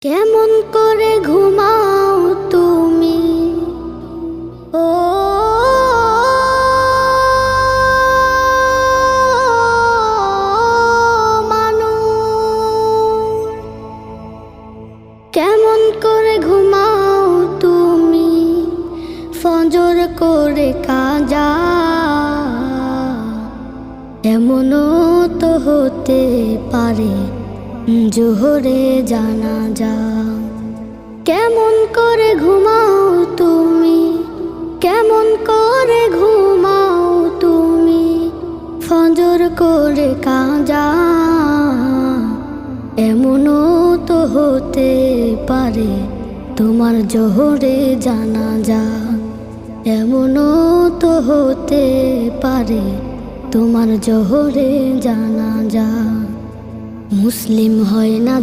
কেমন করে ঘুমাও তুমি ও মানুষ, কেমন করে ঘুমাও তুমি ফজর করে কাজা, এমনও তো হতে পারে জোহরে জানাজা। কেমন করে ঘুমাও তুমি, কেমন করে ঘুমাও তুমি ফজর করে কাজা, এমনও তো হতে পারে তোমার জোহরে জানাজা, এমনও তো হতে পারে তোমার জোহরে জানাজা। মুসলিম হয় না